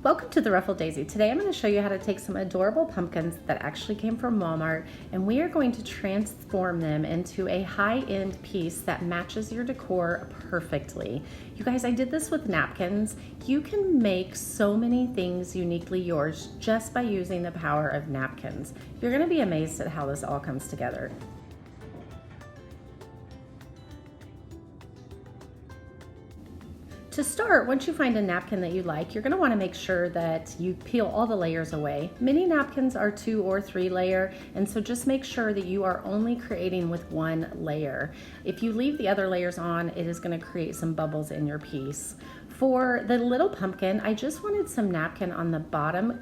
Welcome to the Ruffled Daisy. Today I'm going to show you how to take some adorable pumpkins that actually came from Walmart, and we are going to transform them into a high-end piece that matches your decor perfectly. You guys, I did this with napkins. You can make so many things uniquely yours just by using the power of napkins. You're going to be amazed at how this all comes together. To start, once you find a napkin that you like, you're going to want to make sure that you peel all the layers away. Many napkins are 2 or 3 layer, and so just make sure that you are only creating with 1 layer. If you leave the other layers on, it is going to create some bubbles in your piece. For the little pumpkin, I just wanted some napkin on the bottom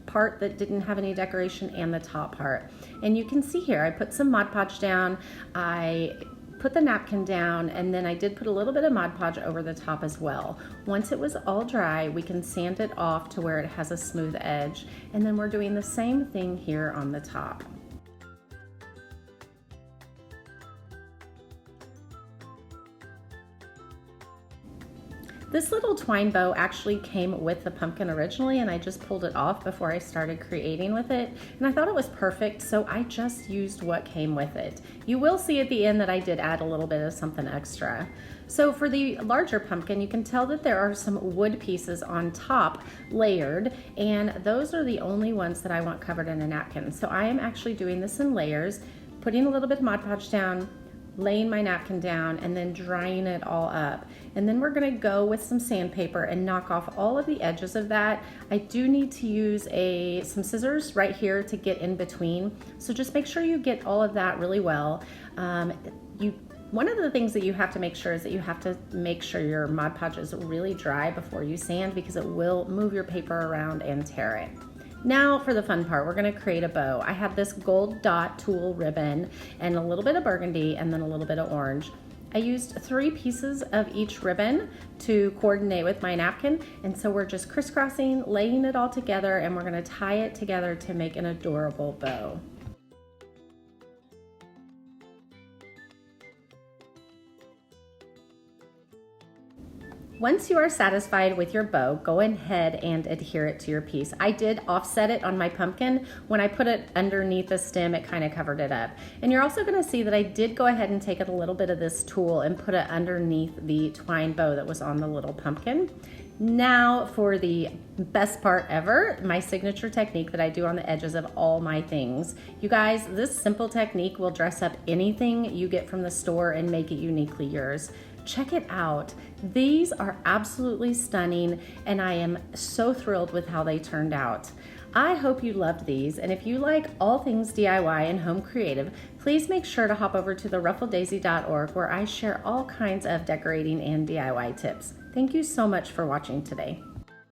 part that didn't have any decoration and the top part. And you can see here, I put some Mod Podge down. I put the napkin down, and then I did put a little bit of Mod Podge over the top as well. Once it was all dry, we can sand it off to where it has a smooth edge, and then we're doing the same thing here on the top. This little twine bow actually came with the pumpkin originally, and I just pulled it off before I started creating with it, and I thought it was perfect, so I just used what came with it. You will see at the end that I did add a little bit of something extra. So for the larger pumpkin, you can tell that there are some wood pieces on top layered, and those are the only ones that I want covered in a napkin. So I am actually doing this in layers, putting a little bit of Mod Podge down, laying my napkin down, and then drying it all up. And then we're gonna go with some sandpaper and knock off all of the edges of that. I do need to use some scissors right here to get in between. So just make sure you get all of that really well. One of the things that you have to make sure is that you have to make sure your Mod Podge is really dry before you sand, because it will move your paper around and tear it. Now for the fun part, we're gonna create a bow. I have this gold dot tulle ribbon and a little bit of burgundy and then a little bit of orange. I used 3 pieces of each ribbon to coordinate with my napkin, and so we're just crisscrossing, laying it all together, and we're gonna tie it together to make an adorable bow. Once you are satisfied with your bow, go ahead and adhere it to your piece. I did offset it on my pumpkin. When I put it underneath the stem, it kind of covered it up. And you're also gonna see that I did go ahead and take a little bit of this tulle and put it underneath the twine bow that was on the little pumpkin. Now for the best part ever, my signature technique that I do on the edges of all my things. You guys, this simple technique will dress up anything you get from the store and make it uniquely yours. Check it out. These are absolutely stunning, and I am so thrilled with how they turned out. I hope you loved these, and if you like all things DIY and home creative, please make sure to hop over to theruffleddaisy.org, where I share all kinds of decorating and DIY tips. Thank you so much for watching today.